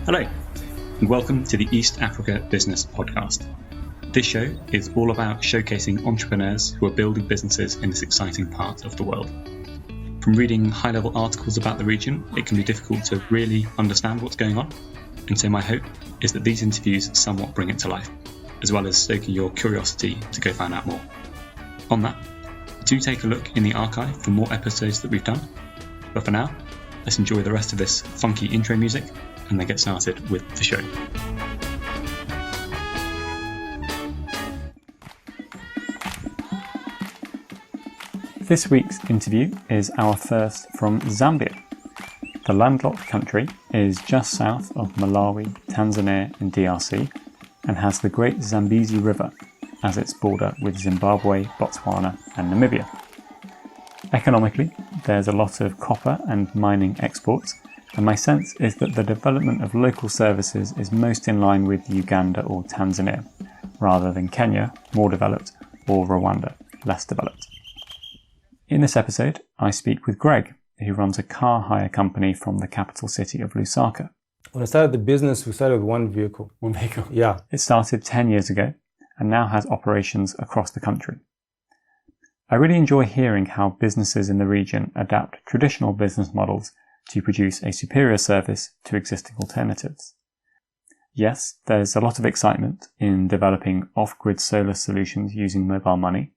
Hello, and welcome to the East Africa Business Podcast. This show is all about showcasing entrepreneurs who are building businesses in this exciting part of the world. From reading high-level articles about the region, it can be difficult to really understand what's going on, and so my hope is that these interviews somewhat bring it to life, as well as stoking your curiosity to go find out more. On that, do take a look in the archive for more episodes that we've done, but for now, let's enjoy the rest of this funky intro music and then get started with the show. This week's interview is our first from Zambia. The landlocked country is just south of Malawi, Tanzania and DRC and has the Great Zambezi River as its border with Zimbabwe, Botswana and Namibia. Economically, there's a lot of copper and mining exports, and my sense is that the development of local services is most in line with Uganda or Tanzania, rather than Kenya, more developed, or Rwanda, less developed. In this episode, I speak with Greg, who runs a car hire company from the capital city of Lusaka. When I started the business, we started with one vehicle. One vehicle? Yeah. It started 10 years ago and now has operations across the country. I really enjoy hearing how businesses in the region adapt traditional business models to produce a superior service to existing alternatives. Yes, there's a lot of excitement in developing off-grid solar solutions using mobile money,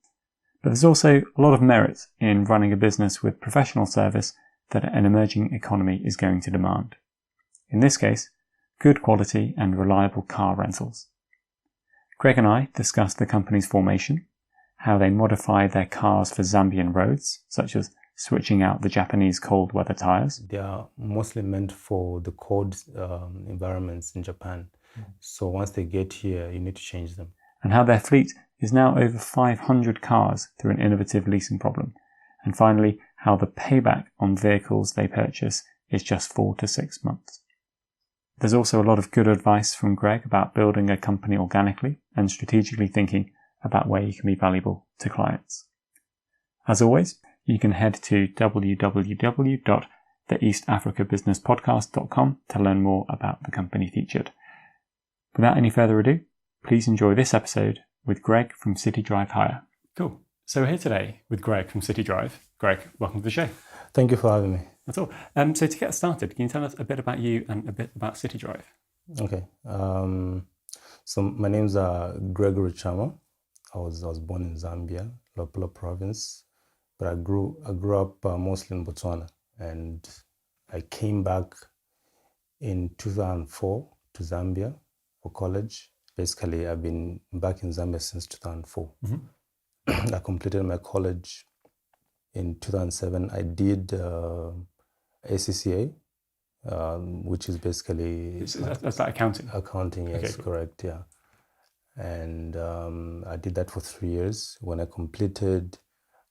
but there's also a lot of merit in running a business with professional service that an emerging economy is going to demand. In this case, good quality and reliable car rentals. Greg and I discussed the company's formation, how they modify their cars for Zambian roads, such as switching out the Japanese cold weather tyres. They are mostly meant for the cold environments in Japan. So once they get here, you need to change them. And how their fleet is now over 500 cars through an innovative leasing problem. And finally, how the payback on vehicles they purchase is just 4 to 6 months. There's also a lot of good advice from Greg about building a company organically and strategically thinking about where you can be valuable to clients. As always, you can head to www.theeastafricabusinesspodcast.com to learn more about the company featured. Without any further ado, please enjoy this episode with Greg from City Drive Hire. Cool. So we're here today with Greg from City Drive. Greg, welcome to the show. Thank you for having me. That's all. So to get started, can you tell us a bit about you and a bit about City Drive? Okay. So my name's Gregory Chama. I was born in Zambia, Lopula province, but I grew up mostly in Botswana, and I came back in 2004 to Zambia for college. Basically, I've been back in Zambia since 2004. I completed my college in 2007. I did ACCA, which is basically... That's like accounting? Accounting, yes, Okay, cool. Correct, yeah. And I did that for 3 years. When I completed,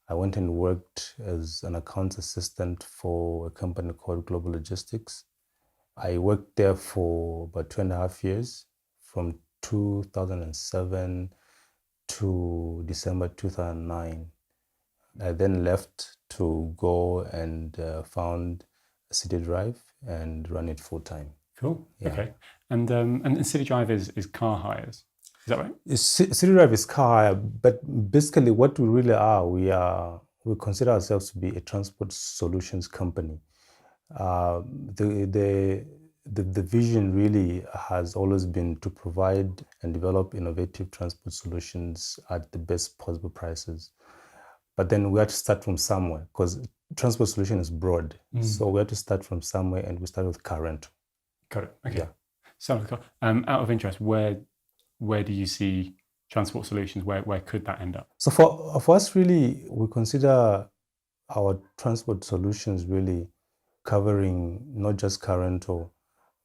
I went and worked as an accounts assistant for a company called Global Logistics. I worked there for about 2.5 years, from 2007 to December 2009. I then left to go and found City Drive and run it full time. Cool. Yeah. Okay. And City Drive is car hires. Is that right? City Drive is car hire, but basically what we really are, we consider ourselves to be a transport solutions company. The vision really has always been to provide and develop innovative transport solutions at the best possible prices. But then we had to start from somewhere, because transport solution is broad. So we had to start from somewhere, and we started with car rental. Got it. Okay. Yeah. So, out of interest, where do you see transport solutions? Where could that end up? So for us, really, we consider our transport solutions really covering not just car rental,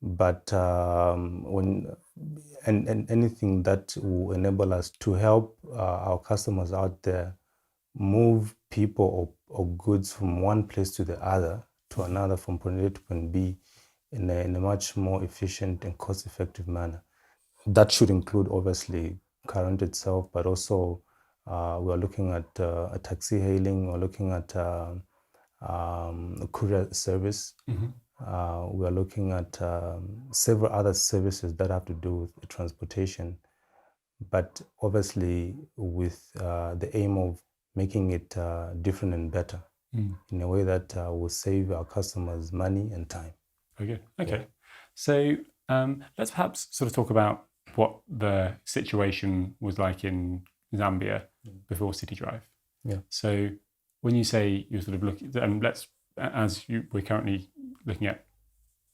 but anything that will enable us to help our customers out there move people or goods from one place to the other to another, from point A to point B, in a much more efficient and cost-effective manner. That should include, obviously, car rental itself, but also we're looking at taxi hailing, we're looking at courier service. We are looking at several other services that have to do with transportation, but obviously with the aim of making it different and better in a way that will save our customers money and time. Very good. Okay. Yeah. So let's perhaps sort of talk about what the situation was like in Zambia before City Drive. Yeah. So when you say you're sort of looking, and we're currently looking at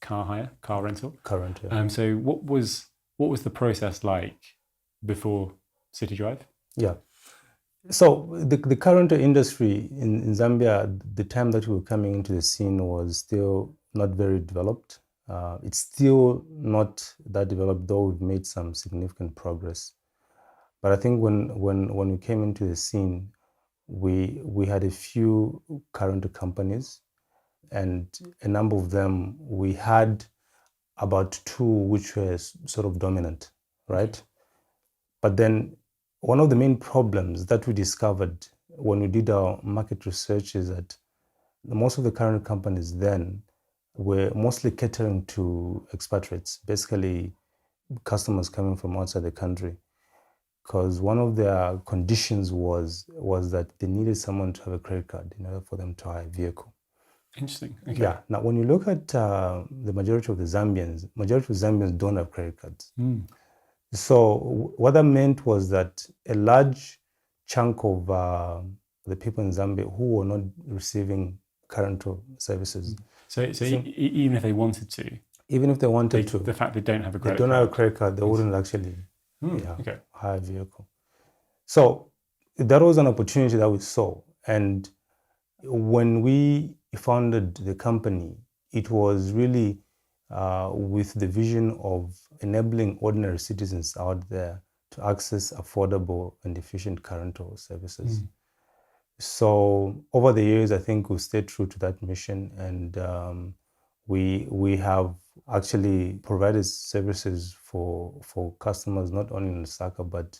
car rental. Current, yeah. So what was the process like before City Drive? Yeah. So the car rental industry in Zambia, the time that we were coming into the scene, was still not very developed. It's still not that developed, though we've made some significant progress. But I think when we came into the scene, we had a few car rental companies, and a number of them, we had about 2 which were sort of dominant, right? But then one of the main problems that we discovered when we did our market research is that most of the car rental companies then were mostly catering to expatriates, basically customers coming from outside the country, because one of their conditions was that they needed someone to have a credit card in order for them to hire a vehicle. Interesting. Okay. Yeah. Now, when you look at the majority of Zambians don't have credit cards. So what that meant was that a large chunk of the people in Zambia who were not receiving car rental services. So even if they wanted to? Even if they wanted to. The fact they don't have a credit card. They don't have a credit card, they wouldn't actually hire a vehicle. So that was an opportunity that we saw. And when we founded the company, it was really with the vision of enabling ordinary citizens out there to access affordable and efficient car rental services. So over the years, I think we stayed true to that mission, and we have actually provided services for customers not only in Lusaka but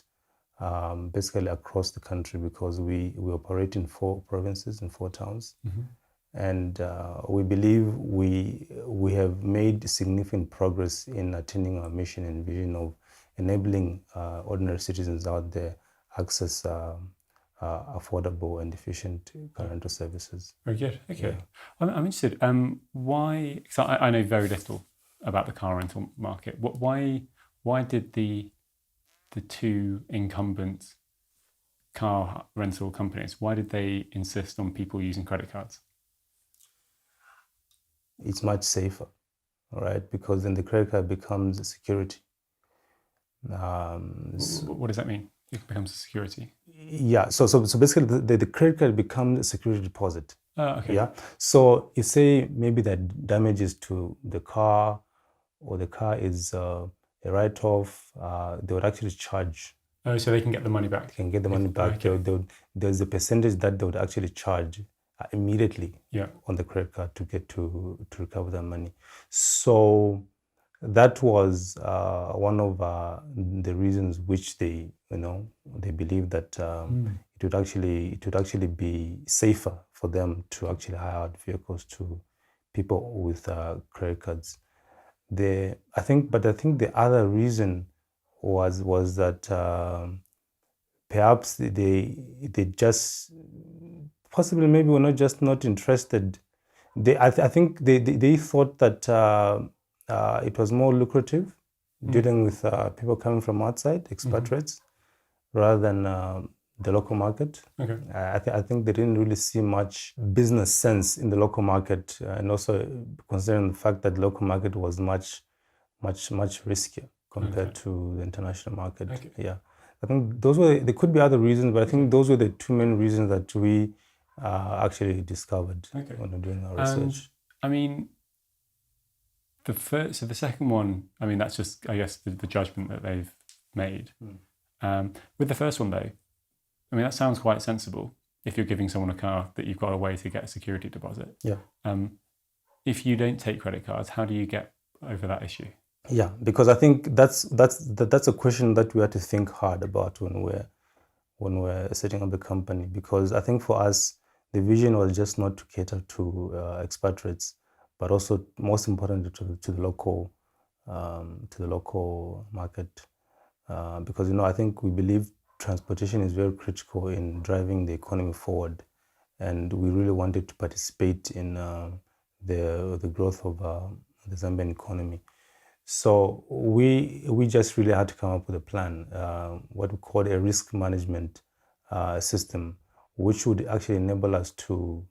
basically across the country, because we operate in 4 provinces and 4 towns. And we believe we have made significant progress in attaining our mission and vision of enabling ordinary citizens out there access affordable and efficient car rental services. Very good. Okay. Yeah. I'm interested. Why? Because I know very little about the car rental market. Why did the 2 incumbent car rental companies, why did they insist on people using credit cards? It's much safer, right? Because then the credit card becomes a security. What does that mean? It becomes a security? Yeah. So basically, the credit card becomes a security deposit. Okay. Yeah. So you say maybe that damages to the car, or the car is a write-off, they would actually charge. Oh, so they can get the money back. They can get the money back. Okay. There's a percentage that they would actually charge immediately on the credit card to get to recover that money. So that was one of the reasons which they believe that it would actually be safer for them to actually hire out vehicles to people with credit cards. I think the other reason was that perhaps they just possibly maybe were not interested. I think they thought that it was more lucrative dealing with people coming from outside, expatriates, rather than the local market. Okay. I think they didn't really see much business sense in the local market, and also considering the fact that the local market was much riskier compared to the international market. Okay. Yeah, I think there could be other reasons, but I think those were the 2 main reasons that we actually discovered when doing our research. I mean, the second one, I mean, that's just, I guess, the judgment that they've made. With the first one, though, I mean, that sounds quite sensible. If you're giving someone a car, that you've got a way to get a security deposit. Yeah. If you don't take credit cards, how do you get over that issue? Yeah, because I think that's a question that we have to think hard about when we're setting up the company. Because I think for us, The vision was just not to cater to expatriates, but also most importantly to the local market, because I think we believe transportation is very critical in driving the economy forward, and we really wanted to participate in the growth of the Zambian economy. So we just really had to come up with a plan, what we call a risk management system, which would actually enable us to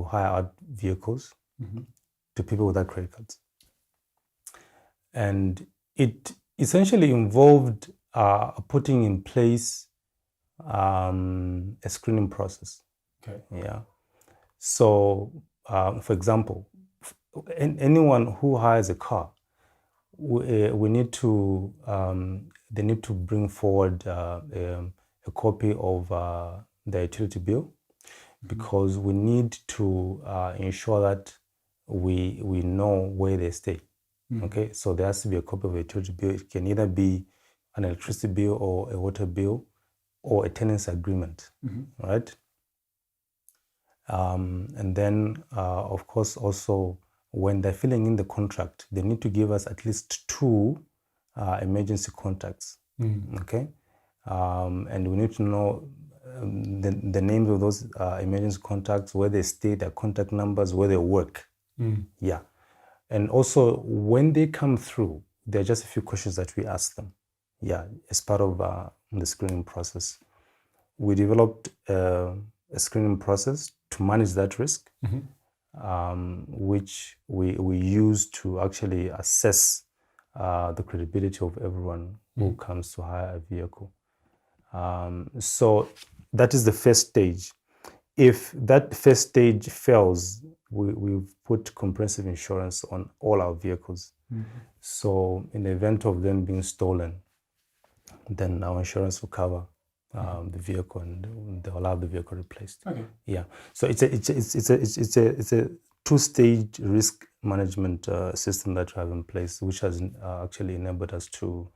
hire out vehicles to people without credit cards. And it essentially involved putting in place a screening process. Okay. Yeah. So, for example, anyone who hires a car, we need to they need to bring forward a copy of their utility bill, because we need to ensure that we know where they stay. Okay, so there has to be a copy of a utility bill. It can either be an electricity bill or a water bill or a tenancy agreement, right? And then, of course, also when they're filling in the contract, they need to give us at least 2 emergency contacts. Okay, and we need to know the names of those emergency contacts, where they stay, their contact numbers, where they work. Yeah, and also when they come through, there are just a few questions that we ask them. Yeah, as part of the screening process, we developed a screening process to manage that risk, which we use to actually assess the credibility of everyone who comes to hire a vehicle. So that is the first stage. If that first stage fails, we've put comprehensive insurance on all our vehicles. So in the event of them being stolen, then our insurance will cover the vehicle, and they'll have the vehicle replaced. Okay. Yeah. So it's a 2-stage risk management system that we have in place, which has actually enabled us to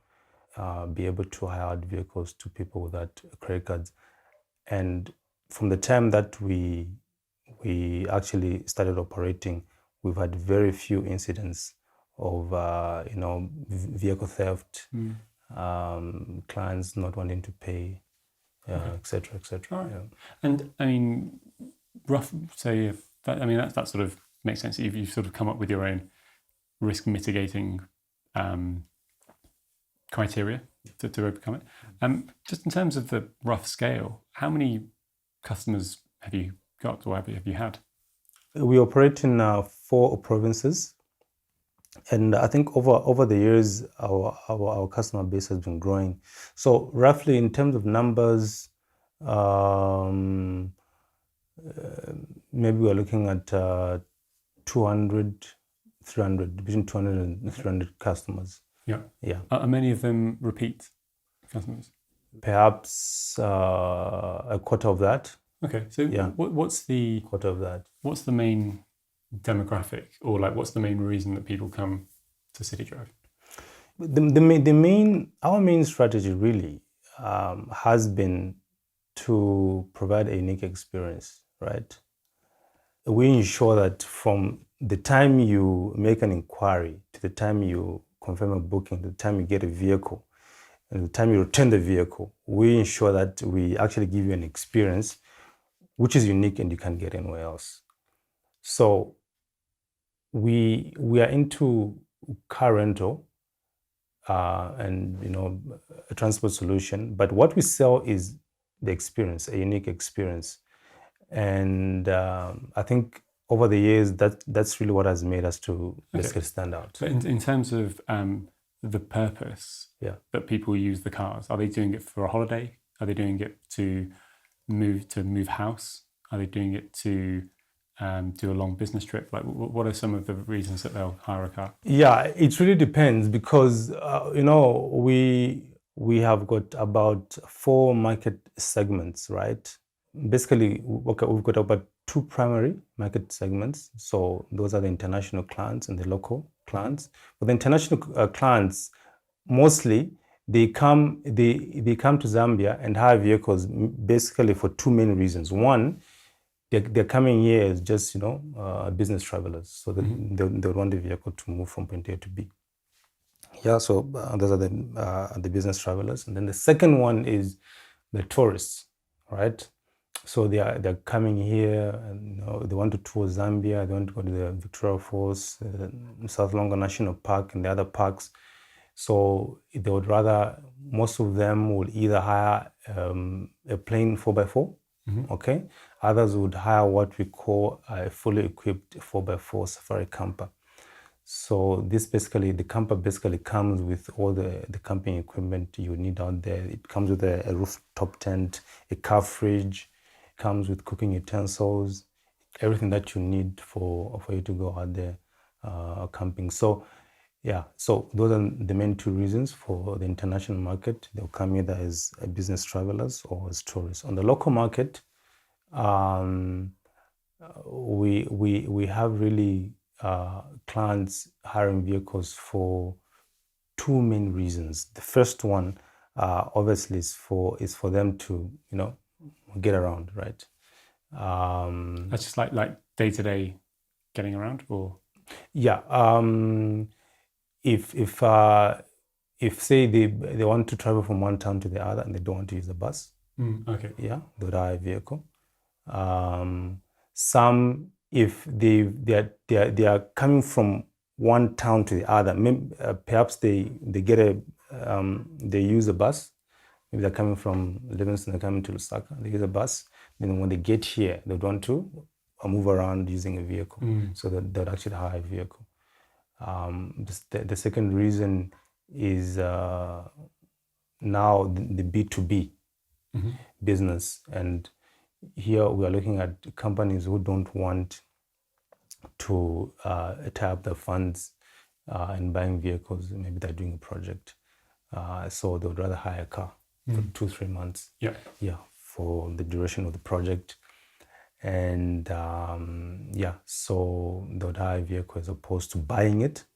be able to hire out vehicles to people without credit cards. And from the time that we actually started operating, we've had very few incidents of vehicle theft, clients not wanting to pay, et cetera, et cetera. Right. Yeah. And I mean, that sort of makes sense. You've sort of come up with your own risk mitigating criteria to overcome it. Just in terms of the rough scale, how many customers have you got, or have you had? We operate in 4 provinces, and I think over the years our customer base has been growing. So roughly in terms of numbers, maybe we're looking at 200, 300, between 200 and 300 customers. Yeah. Yeah. Are many of them repeat customers? Perhaps a quarter of that. Okay. So yeah. What's the quarter of that? What's the main demographic, or what's the main reason that people come to City Drive? Our main strategy really has been to provide a unique experience, right? We ensure that from the time you make an inquiry to the time you confirm a booking, to the time you get a vehicle, and the time you return the vehicle, we ensure that we actually give you an experience which is unique and you can't get anywhere else. So we are into car rental and a transport solution, but what we sell is the experience, a unique experience. And I think over the years that's really what has made us to basically stand out. But in terms of the purpose that people use the cars, are they doing it for a holiday? Are they doing it to move house? Are they doing it to do a long business trip? What are some of the reasons that they'll hire a car? Yeah, it really depends, because we have got about 4 market segments, right? Basically, we've got about 2 primary market segments. So those are the international clients and the local clients. But the international clients, mostly they come to Zambia and hire vehicles basically for 2 main reasons. One, they're coming here as just, business travelers. So they want the vehicle to move from point A to B. Yeah, so those are the business travelers. And then the second one is the tourists, right? So they're coming here and they want to tour Zambia, they want to go to the Victoria Falls, South Longa National Park and the other parks. So they would rather, most of them will either hire a plane 4x4, okay? Others would hire what we call a fully equipped 4x4 safari camper. So the camper basically comes with all the camping equipment you need out there. It comes with a rooftop tent, a car fridge, comes with cooking utensils, everything that you need for you to go out there camping. So those are the main two reasons for the international market. They'll come either as business travelers or as tourists. On the local market, we have really clients hiring vehicles for two main reasons. The first one, obviously, is for them to get around, right? That's just like day-to-day getting around, or if say they want to travel from one town to the other and they don't want to use a bus, okay, they would hire a vehicle. Some, if they are coming from one town to the other, perhaps they get they use a bus. Maybe they're coming from Livingston, they're coming to Lusaka, they use a bus. Then when they get here, they want to move around using a vehicle. So they'd actually hire a vehicle. The second reason is now the B2B business. And here we are looking at companies who don't want to tie up their funds in buying vehicles. Maybe they're doing a project. So they would rather hire a car for 2-3 months. For the duration of the project. And so they would hire a vehicle as opposed to buying it.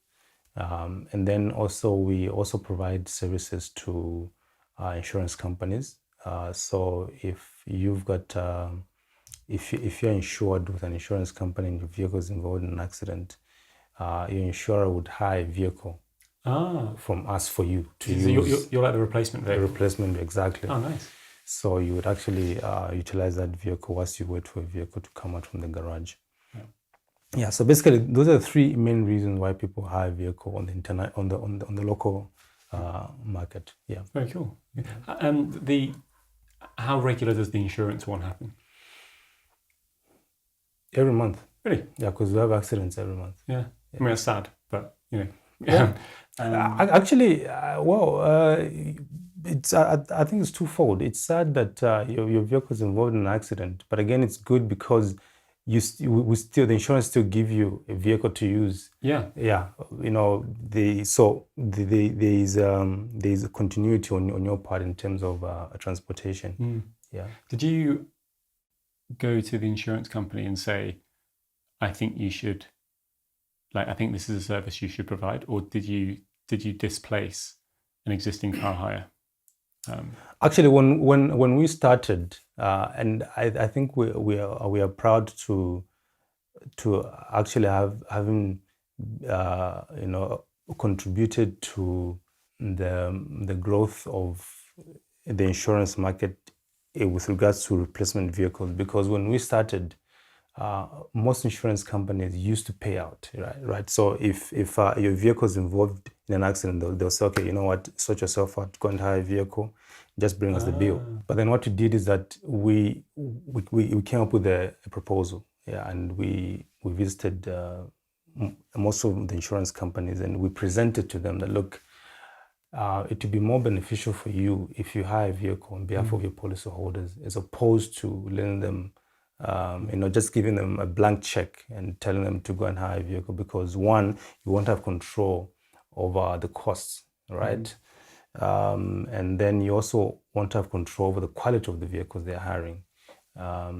And then also we also provide services to insurance companies. So if you've got if you're insured with an insurance company and your vehicle is involved in an accident, your insurer would hire a vehicle from us for you to use. You're like the replacement vehicle. The replacement, exactly. Oh, nice. So you would actually utilize that vehicle whilst you wait for a vehicle to come out from the garage. So basically, those are the three main reasons why people hire a vehicle on the internet, on the local market. Very cool. How regular does the insurance one happen? Every month. Really? Yeah, because we have accidents every month. I mean, it's sad, but actually, it's I think it's twofold. It's sad that your vehicle is involved in an accident, but again, it's good because the insurance still give you a vehicle to use. There's a continuity on your part in terms of transportation. Did you go to the insurance company and say, I think you should, I think this is a service you should provide, or did you displace an existing car hire? Actually, when we started, and I think we are proud to actually having contributed to the growth of the insurance market with regards to replacement vehicles, because when we started, most insurance companies used to pay out, right? So if your vehicle is involved in an accident, they'll say, okay, you know what, sort yourself out, go and hire a vehicle, just bring us the bill. But then what we did is that we came up with a proposal, and we visited most of the insurance companies, and we presented to them that, look, it would be more beneficial for you if you hire a vehicle on behalf of your policyholders, as opposed to letting them just giving them a blank check and telling them to go and hire a vehicle, because one, you won't have control over the costs, right? And then you also won't have control over the quality of the vehicles they're hiring.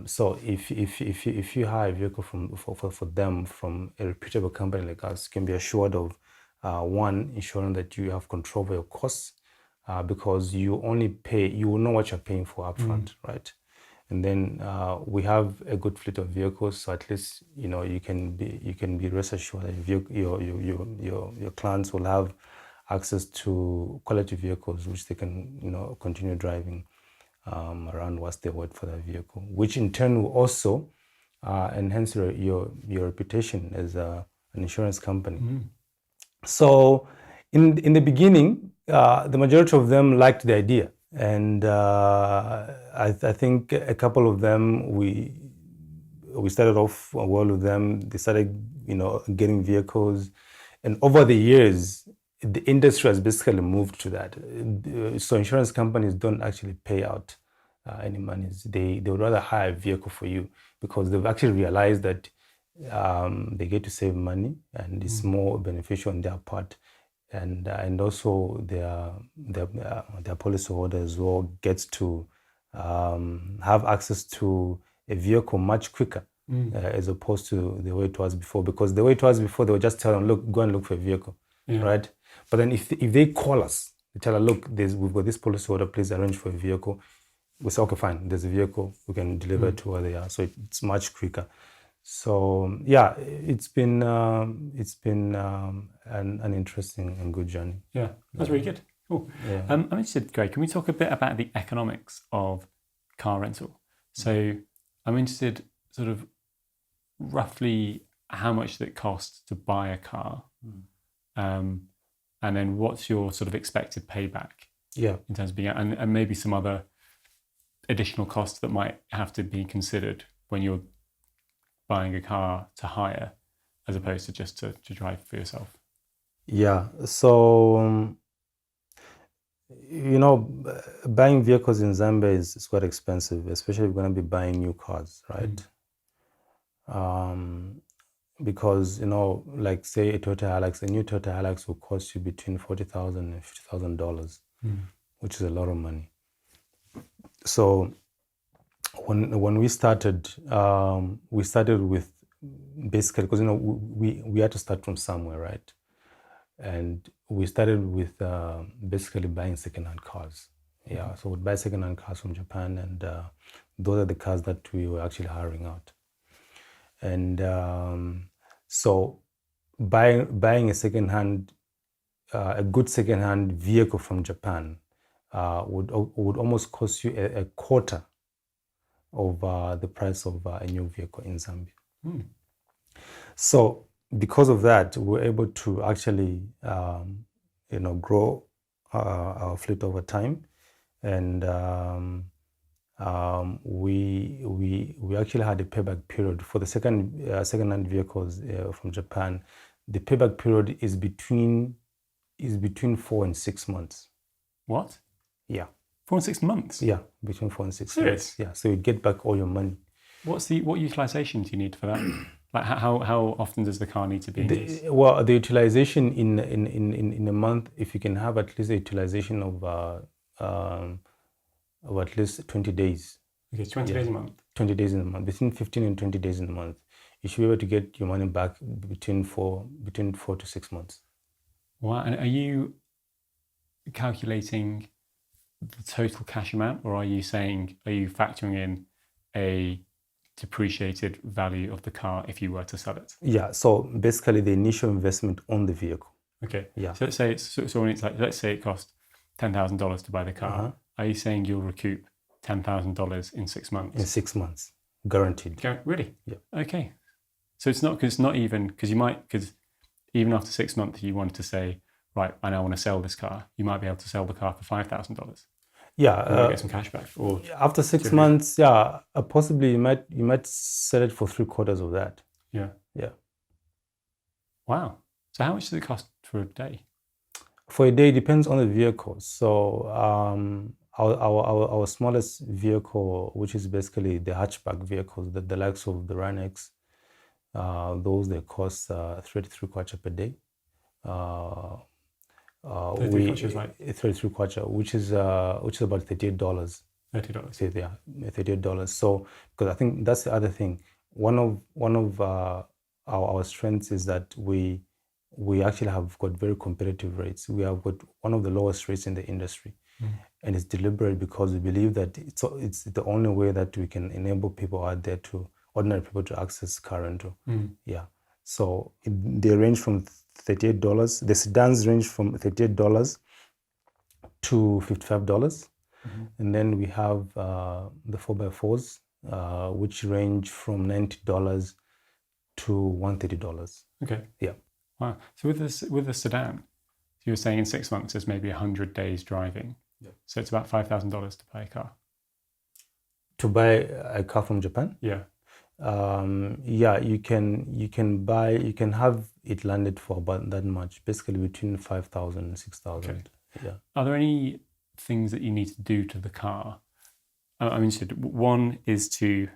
So if you hire a vehicle for them from a reputable company like us, you can be assured of one, ensuring that you have control over your costs, because you only pay, you will know what you're paying for upfront, right? And then we have a good fleet of vehicles, so at least you can be rest assured that your clients will have access to quality vehicles which they can continue driving around whilst they wait for their vehicle, which in turn will also enhance your reputation as an insurance company. So in the beginning, the majority of them liked the idea, and I think a couple of them we started off well with them. They started getting vehicles, and over the years the industry has basically moved to that. So insurance companies don't actually pay out any money. They would rather hire a vehicle for you because they've actually realized that they get to save money and it's more beneficial on their part, and also their policyholder as well gets to have access to a vehicle much quicker as opposed to the way it was before. Because the way it was before, they would just tell them, look, go and look for a vehicle, right? But then if they call us, they tell us, look, we've got this policyholder, please arrange for a vehicle. We say, okay, fine, there's a vehicle, we can deliver it to where they are. So it's much quicker. So yeah, it's been an interesting and good journey. Yeah, that's really good. Cool. Yeah. I'm interested, Greg, can we talk a bit about the economics of car rental? So I'm interested sort of roughly how much it costs to buy a car, and then what's your sort of expected payback in terms of being, and maybe some other additional costs that might have to be considered when you're buying a car to hire as opposed to just to drive for yourself. Yeah, so buying vehicles in Zambia is quite expensive, especially if you're going to be buying new cars, right? Because like say a Toyota Hilux, a new Toyota Hilux will cost you between $40,000 and $50,000, which is a lot of money. So when we started with basically, because we had to start from somewhere, right? And we started with basically buying secondhand cars. Yeah, so we'd buy secondhand cars from Japan, and those are the cars that we were actually hiring out. And so buying a good secondhand vehicle from Japan would almost cost you a quarter of the price of a new vehicle in Zambia. So because of that, we're able to actually grow our fleet over time, and we actually had a payback period for the second-hand vehicles from Japan. The payback period is between 4 and 6 months. What? Yeah. 4 and 6 months? Yeah, between 4 and 6 Serious? months. Yeah, so you get back all your money. What utilization do you need for that? Like how often does the car need to be used? Well, the utilization in a month, if you can have at least a utilization of at least 20 days. Okay, 20 days a month. 20 days in a month, between 15 and 20 days in a month. You should be able to get your money back between 4 to 6 months. Wow, and are you calculating the total cash amount, or are you factoring in a depreciated value of the car if you were to sell it? Yeah, so basically the initial investment on the vehicle. Okay. Yeah. So let's say when it's like, let's say it cost $10,000 to buy the car. Are you saying you'll recoup $10,000 in 6 months? In 6 months, guaranteed. Really? Yeah. Okay. So it's not because even after 6 months you wanted to say, right, I now want to sell this car. You might be able to sell the car for $5,000. Yeah, get some cash back. Or after 6 months, yeah, possibly you might sell it for 3/4 of that. Yeah. Yeah. Wow. So how much does it cost for a day? For a day, it depends on the vehicle. So our smallest vehicle, which is basically the hatchback vehicles, the likes of the Ranex, those they cost 33 kwacha per day. 33 kwacha is like 33 kwacha, which is about $38. $30. Yeah, $38. So because I think that's the other thing. One of our strengths is that we actually have got very competitive rates. We have got one of the lowest rates in the industry. And it's deliberate because we believe that it's the only way that we can enable people out there ordinary people to access car rental. Yeah. So they range from $38. The sedans range from $38 to $55. And then we have the 4x4s, which range from $90 to $130. Okay. Yeah. Wow. So with the sedan, you were saying in 6 months there's maybe 100 days driving. Yep. So it's about $5,000 to buy a car. To buy a car from Japan? Yeah. Yeah, you can have it landed for about that much, basically between 5,000 and 6,000. Okay. Yeah. Are there any things that you need to do to the car? I'm interested. One is to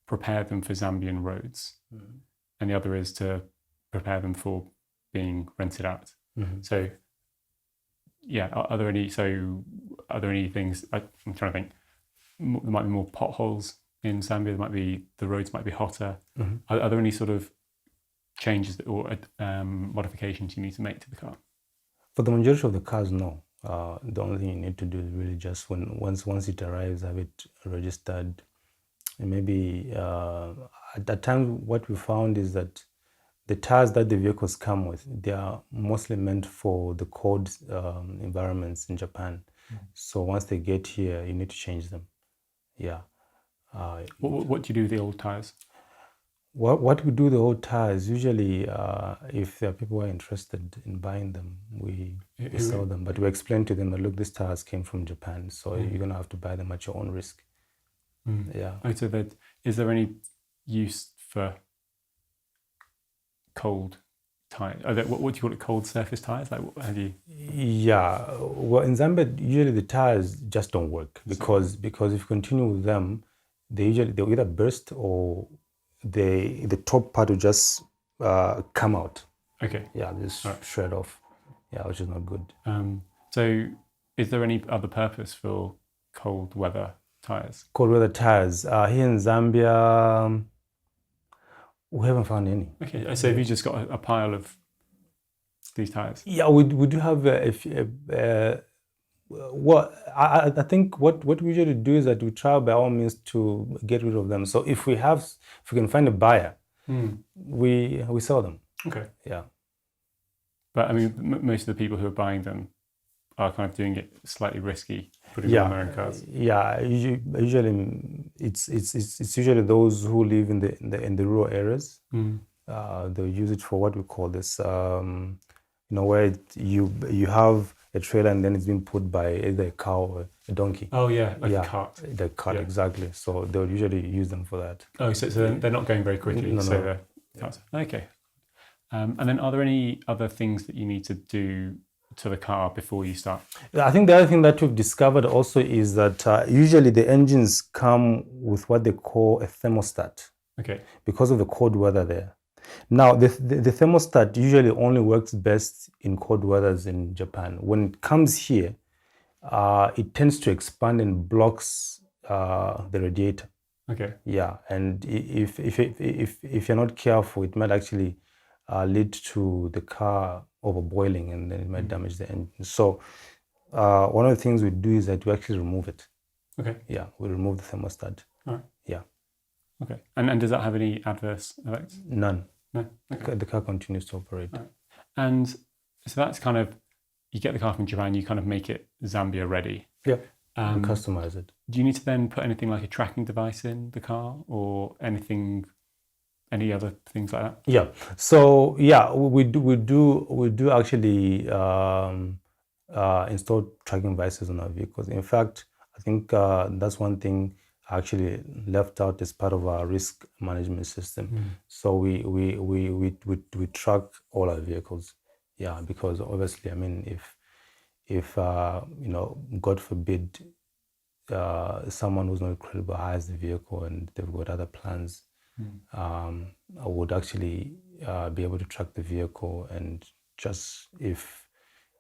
prepare them for Zambian roads, and the other is to prepare them for being rented out. So, yeah, are there any things? I'm trying to think. There might be more potholes in Zambia. The roads might be hotter. Are there any sort of changes or modifications you need to make to the car? For the majority of the cars, no. The only thing you need to do is really just once it arrives, have it registered. And maybe at that time, what we found is that the tires that the vehicles come with, they are mostly meant for the cold environments in Japan. So once they get here, you need to change them. Yeah. What do you do with the old tires? What we do with the old tires, usually if there are people who are interested in buying them, we sell them. But we explain to them that, look, these tires came from Japan, so you're going to have to buy them at your own risk. Yeah. Oh, so is there any use for cold tires? What do you call it? Cold surface tires? Like, how do you? Yeah. Well, in Zambia, usually the tires just don't work because if you continue with them, they'll either burst or the top part will just come out. Okay. Yeah, just shred off. Yeah, which is not good. So, is there any other purpose for cold weather tires? Cold weather tires. Here in Zambia, we haven't found any. Okay, so have you just got a pile of these tires? Yeah, we do have I think what we usually do is that we try by all means to get rid of them. So if we can find a buyer, we sell them. Okay. Yeah. But I mean, most of the people who are buying them are kind of doing it slightly risky, putting them on their own cars. Yeah, usually it's usually those who live in the rural areas. They'll use it for what we call this, where you have a trailer and then it's been put by either a cow or a donkey. Oh yeah, like a cart. The cart, exactly. So they'll usually use them for that. Oh, so they're not going very quickly. No. Okay. And then are there any other things that you need to do to the car before you start? I think the other thing that we've discovered also is that usually the engines come with what they call a thermostat. Okay. Because of the cold weather there. Now, the thermostat usually only works best in cold weathers in Japan. When it comes here, it tends to expand and blocks the radiator. Okay. Yeah, and if you're not careful, it might actually lead to the car overboiling, and then it might damage the engine. So one of the things we do is that we actually remove it. Okay. Yeah, we remove the thermostat. All right. Yeah. Okay. And does that have any adverse effects? None. No. Okay. The car continues to operate. Right. And so that's kind of, you get the car from Japan, you kind of make it Zambia ready. Yeah. And customize it. Do you need to then put anything like a tracking device in the car or any other things like that? Yeah. So yeah, we do actually install tracking devices on our vehicles. In fact, I think that's one thing I actually left out as part of our risk management system. So we track all our vehicles. Yeah, because obviously, I mean, if God forbid, someone who's not credible hires the vehicle and they've got other plans, I would actually be able to track the vehicle, and just if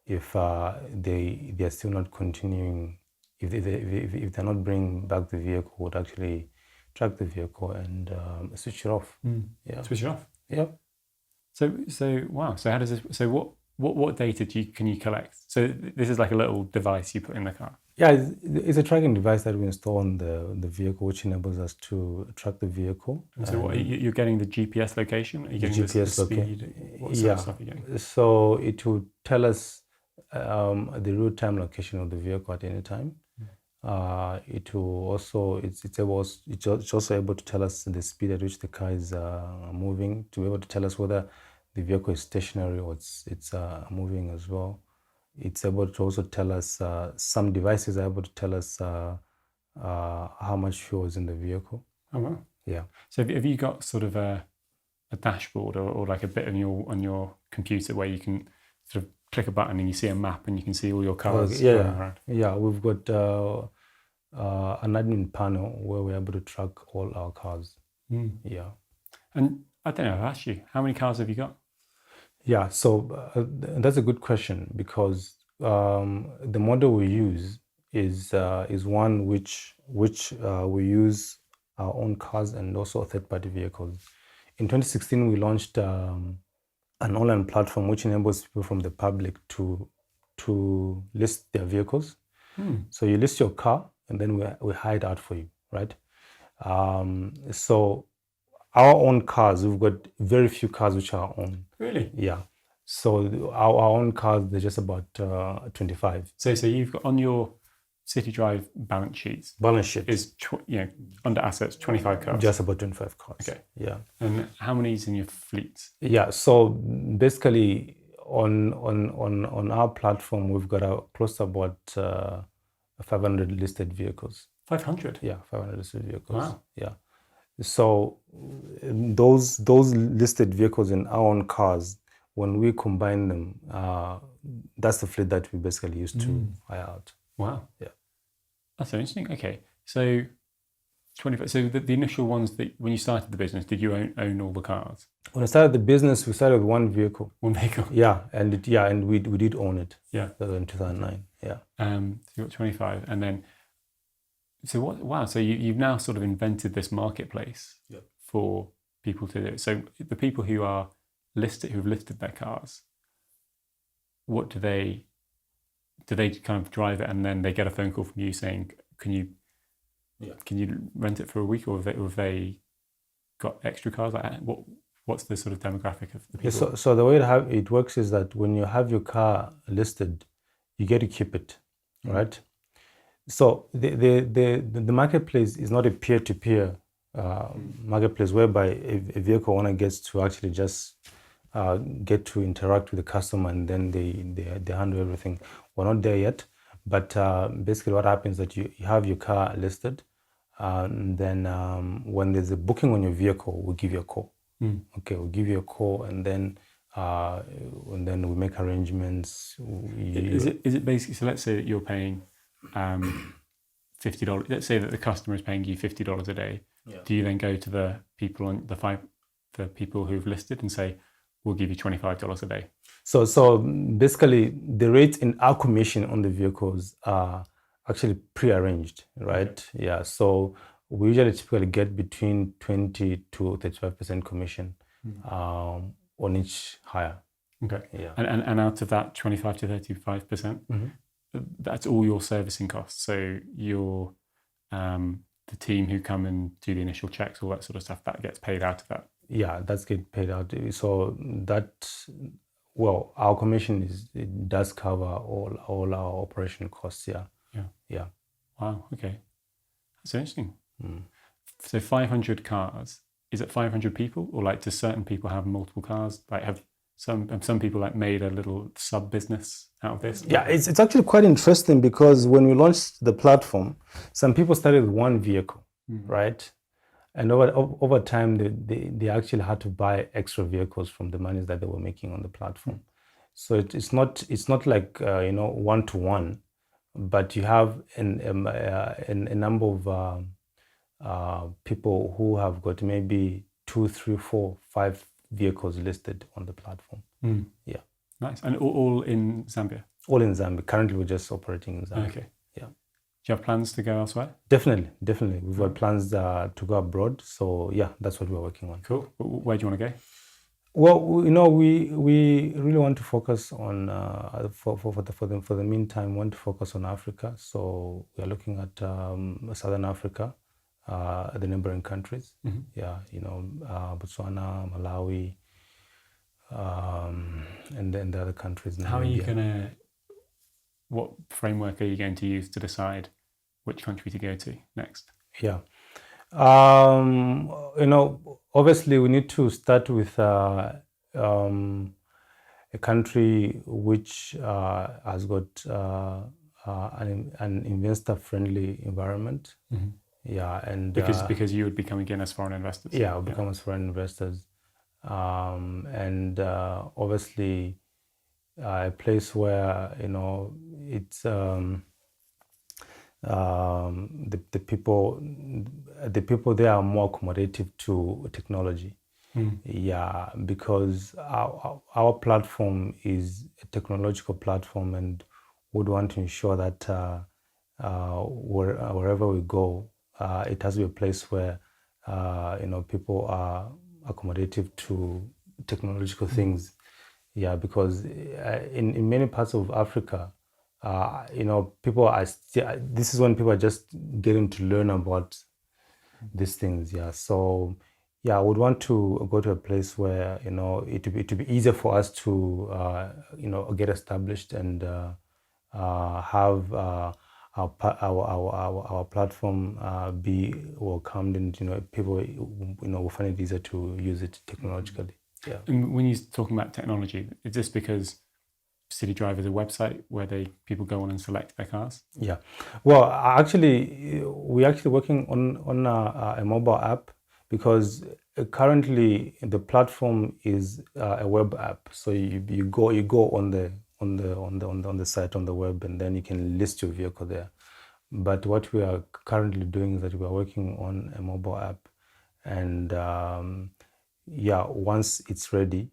they're still not continuing, if they're not bringing back the vehicle, would actually track the vehicle and switch it off. Yeah, switch it off. Yep. So wow. So how does this? So what data can you collect? So this is like a little device you put in the car. Yeah, it's a tracking device that we install on the vehicle, which enables us to track the vehicle. And so you're getting the GPS location? Are you getting the speed? What sort of stuff are you getting? So it will tell us the real-time location of the vehicle at any time. It will also it's also able to tell us the speed at which the car is moving, to be able to tell us whether the vehicle is stationary or it's moving as well. It's able to also tell us, some devices are able to tell us how much fuel is in the vehicle. Oh wow! Yeah. So have you got sort of a dashboard or like a bit on your computer where you can sort of click a button and you see a map and you can see all your cars running around? Yeah, we've got an admin panel where we're able to track all our cars. Yeah. And I don't know, I've asked you, how many cars have you got? Yeah, so that's a good question, because the model we use is one which we use our own cars and also third-party vehicles. In 2016, we launched an online platform which enables people from the public to list their vehicles. So you list your car, and then we hire it out for you, right? So our own cars, we've got very few cars which are our own. Really? Yeah. So our own cars, they're just about 25. So you've got on your City Drive balance sheet is under assets 25 cars. Just about 25 cars. Okay. Yeah. And how many is in your fleet? Yeah. So basically, on our platform, we've got close to about 500 listed vehicles. 500? Yeah, 500 listed vehicles. Wow. Yeah. So those listed vehicles in our own cars, when we combine them, that's the fleet that we basically use to hire out. Wow. Yeah. That's so interesting. Okay. So 25. So the initial ones that when you started the business, did you own all the cars? When I started the business, we started with one vehicle. One vehicle. Yeah, and we did own it. Yeah. That was in 2009. Yeah. So you got 25, and then so what? Wow. So you've now sort of invented this marketplace for people to do. So the people who are who've listed their cars, what do they kind of drive it, and then they get a phone call from you saying, can you rent it for a week, or have they got extra cars? Like what's the sort of demographic of the people? Yeah, so the way it works is that when you have your car listed, you get to keep it, right? So the marketplace is not a peer-to-peer marketplace whereby a vehicle owner gets to actually just get to interact with the customer and then they handle everything. We're not there yet, but basically what happens is that you have your car listed, and then when there's a booking on your vehicle, we'll give you a call. Okay, we'll give you a call, and then we make arrangements. Is it basically, so let's say that you're paying $50. Let's say that the customer is paying you $50 a day. Yeah. Do you then go to the people the people who've listed and say, we'll give you $25 a day? So basically, the rates in our commission on the vehicles are actually pre-arranged, right? Okay. Yeah. So we usually typically get between 20 to 35% commission on each hire. Okay. Yeah. And out of that 25 to 35%, that's all your servicing costs. So your the team who come and do the initial checks, all that sort of stuff, that gets paid out of that. Yeah, that's get paid out. So our commission does cover all our operation costs. Yeah. Yeah. Wow. Okay. That's interesting. So 500 cars, is it 500 people, or like do certain people have multiple cars? Like have some people like made a little sub business out of this? Yeah, it's actually quite interesting, because when we launched the platform, some people started with one vehicle, right? And over time, they actually had to buy extra vehicles from the monies that they were making on the platform. So it's not like one to one, but you have a number of people who have got maybe 2, 3, 4, 5 vehicles listed on the platform. Yeah. Nice. And all in Zambia? All in Zambia. Currently, we're just operating in Zambia. Okay. Yeah. Do you have plans to go elsewhere? Definitely. We've got plans to go abroad. So yeah, that's what we're working on. Cool. Where do you want to go? Well, we really want to focus on for the meantime. Want to focus on Africa. So we are looking at Southern Africa, the neighboring countries. Mm-hmm. Yeah, Botswana, Malawi, and then the other countries. How are you gonna? What framework are you going to use to decide which country to go to next? Yeah. Obviously we need to start with a country which has got an investor-friendly environment. Mm-hmm. Yeah, and because you would be coming in as foreign investors. Yeah, become as foreign investors, and obviously a place where it's the people there are more accommodative to technology. Yeah, because our platform is a technological platform, and would want to ensure that wherever we go, it has to be a place where people are accommodative to technological things. Yeah, because in many parts of Africa, people are this is when people are just getting to learn about these things. Yeah, so yeah, I would want to go to a place where it would be easier for us to get established and have our platform be welcomed, and people will find it easier to use it technologically. Yeah. And when you're talking about technology, is this because City Drive is a website where people go on and select their cars? Yeah. Well, we're actually working on a mobile app, because currently the platform is a web app. So you go on the site on the web, and then you can list your vehicle there. But what we are currently doing is that we are working on a mobile app, and once it's ready,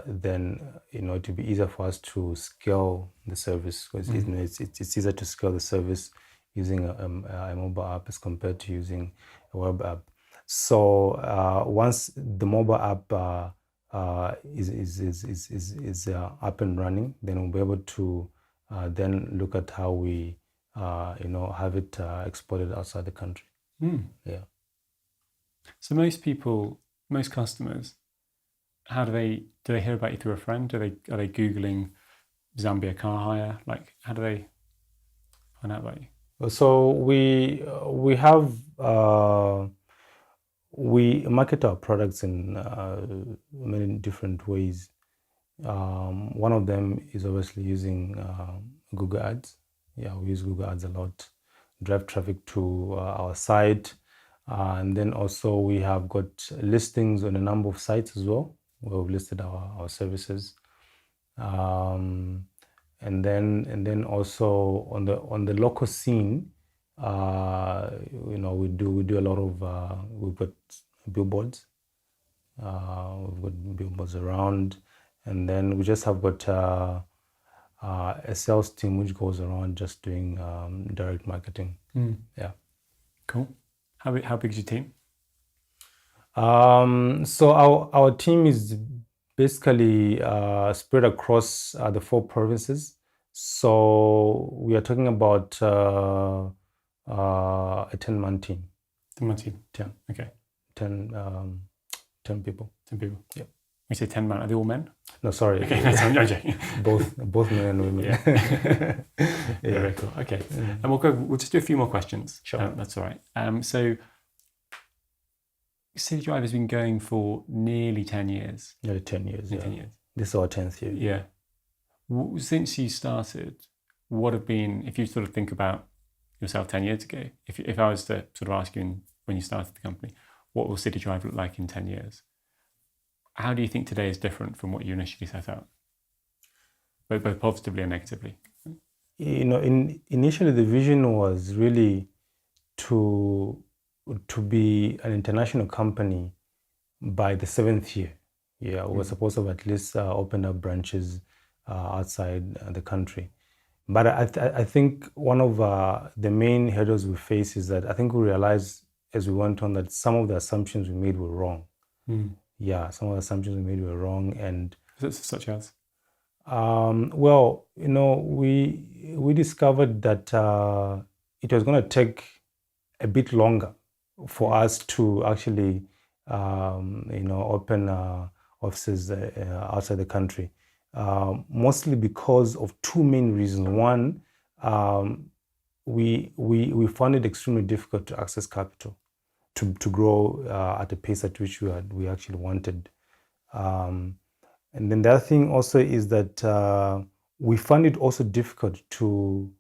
then it will be easier for us to scale the service, because it's easier to scale the service using a mobile app as compared to using a web app. So once the mobile app is up and running, then we'll be able to then look at how we have it exported outside the country. Yeah. So most customers, how do they hear about you through a friend? Are they Googling Zambia car hire? Like, how do they find out about you? So we have we market our products in many different ways. One of them is obviously using Google Ads. Yeah, we use Google Ads a lot, drive traffic to our site. And then also we have got listings on a number of sites as well, where we've listed our services. And then also on the local scene, we do a lot of we've got billboards. We've got billboards around, and then we just have got a sales team which goes around just doing direct marketing. Yeah. Cool. How big is your team? So our team is basically spread across the 4 provinces. So we are talking about a 10-man team. 10-man team. 10. Okay. 10 people. 10 people. Yeah. We say 10 man. Are they all men? No, sorry. Okay, I'm joking. both men and women. Yeah. Very cool. Okay. And we'll just do a few more questions. Sure. That's all right. So City Drive has been going for nearly 10 years. Nearly 10 years. Nearly 10 years. This is our 10th year. Yeah. Since you started, what have been, if you sort of think about yourself 10 years ago, if I was to sort of ask you when you started the company, what will City Drive look like in 10 years? How do you think today is different from what you initially set out, both positively and negatively? Initially the vision was really to be an international company by the 7th year. Yeah, we were supposed to have at least opened up branches outside the country. But I think one of the main hurdles we face is that I think we realized as we went on that some of the assumptions we made were wrong. some of the assumptions we made were wrong. And such as? Well, we discovered that it was going to take a bit longer for us to actually, open offices outside the country, mostly because of two main reasons. One, we found it extremely difficult to access capital to grow at the pace at which we actually wanted. And then the other thing also is that we found it also difficult to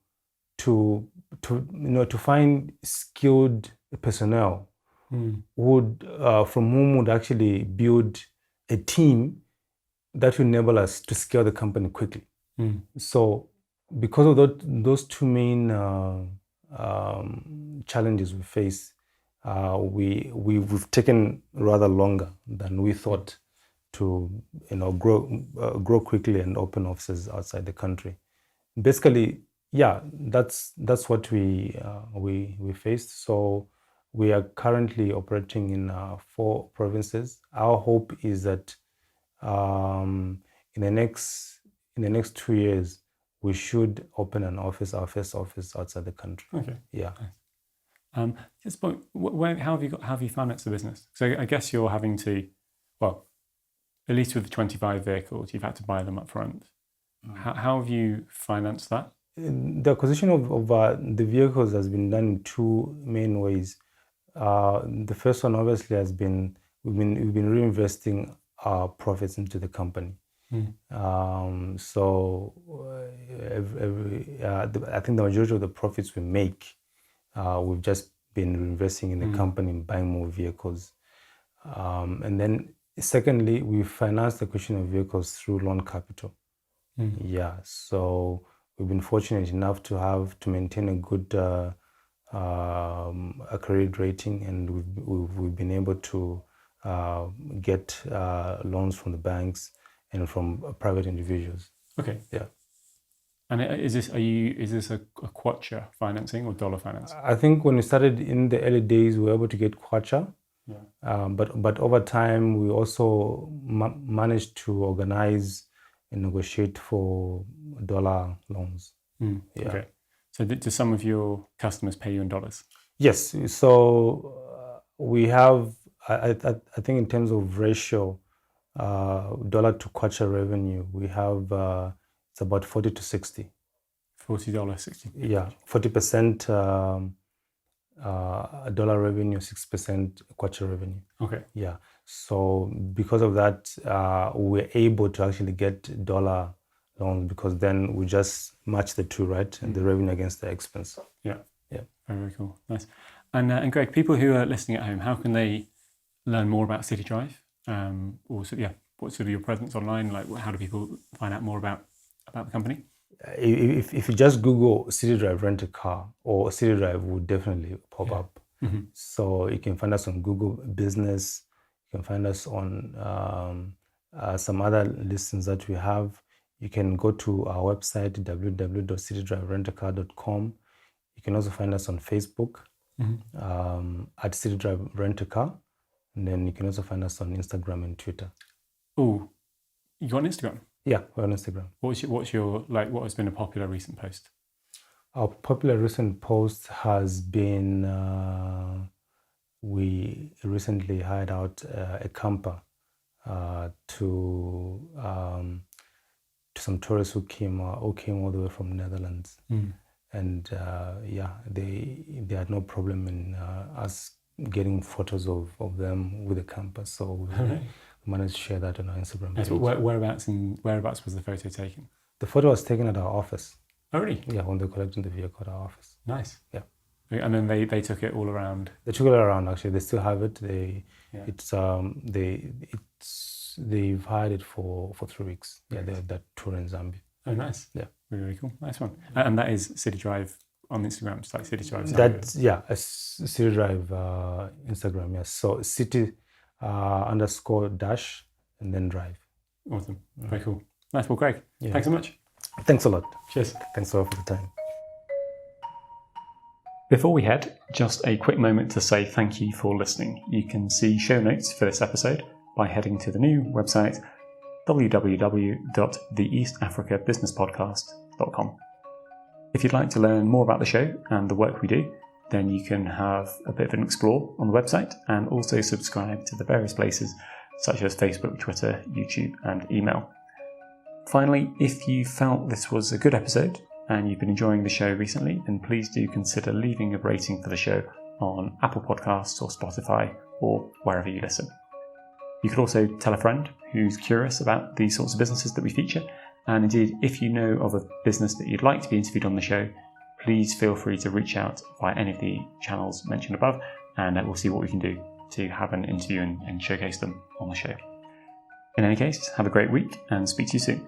find skilled personnel from whom would actually build a team that will enable us to scale the company quickly. So because of those two main challenges we face, we've taken rather longer than we thought to grow quickly and open offices outside the country. Basically, that's what we faced. So we are currently operating in 4 provinces. Our hope is that in the next 2 years we should open our first office outside the country. Okay. Yeah. Just how have you financed the business? So I guess you're having to, well, at least with the 25 vehicles, you've had to buy them up front. How have you financed that? The acquisition of the vehicles has been done in 2 main ways. The first one obviously has been we've been reinvesting our profits into the company. So I think the majority of the profits we make, we've just been reinvesting in the company and buying more vehicles. And then secondly, we financed the acquisition of vehicles through loan capital. So we've been fortunate enough to maintain a good a credit rating, and we've been able to get loans from the banks and from private individuals. Okay. Yeah. And is this a kwacha financing or dollar financing? I think when we started in the early days, we were able to get kwacha. But over time, we also managed to organize and negotiate for dollar loans. Okay. So do some of your customers pay you in dollars? Yes. So we have, I think in terms of ratio, dollar to kwacha revenue, we have it's about 40 to 60. $40, 60. Yeah, 40% dollar revenue, 6% kwacha revenue. Okay. Yeah. So because of that, we're able to actually get dollar loans, because then we just match the two, right? And the revenue against the expense. Yeah. Very, very cool. Nice. And Greg, people who are listening at home, how can they learn more about City Drive? What's sort of your presence online? Like, how do people find out more about the company? If you just Google City Drive Rent a Car, or City Drive will definitely pop up. So you can find us on Google Business. You can find us on some other listings that we have. You can go to our website, www.citydriverentacar.com. You can also find us on Facebook at City Drive Rent a Car. And then you can also find us on Instagram and Twitter. Oh, you got an Instagram? Yeah, we're on Instagram. What has been a popular recent post? Our popular recent post has been, we recently hired out a camper to some tourists who came all the way from Netherlands. And they had no problem in us getting photos of them with the camper. So we managed to share that on our Instagram page. Whereabouts was the photo taken? The photo was taken at our office. Oh, really? Yeah, when they collected the vehicle at our office. Nice. Yeah. And then they took it all around. They took it around. Actually, they still have it. They've hired it for 3 weeks. Yeah, they had that tour in Zambia. Oh, nice. Yeah, really, really cool. Nice one. And that is City Drive on Instagram, just like City Drive. A City Drive Instagram. Yes. So City _dash and then Drive. Awesome. Very cool. Nice. Well, Greg, thanks so much. Thanks a lot. Cheers. Thanks a lot for the time. Before we head, just a quick moment to say thank you for listening. You can see show notes for this episode by heading to the new website www.theeastafricabusinesspodcast.com. If you'd like to learn more about the show and the work we do, then you can have a bit of an explore on the website and also subscribe to the various places such as Facebook, Twitter, YouTube and email. Finally, if you felt this was a good episode and you've been enjoying the show recently, then please do consider leaving a rating for the show on Apple Podcasts or Spotify or wherever you listen. You could also tell a friend who's curious about these sorts of businesses that we feature, and indeed, if you know of a business that you'd like to be interviewed on the show, please feel free to reach out via any of the channels mentioned above, and we'll see what we can do to have an interview and showcase them on the show. In any case, have a great week and speak to you soon.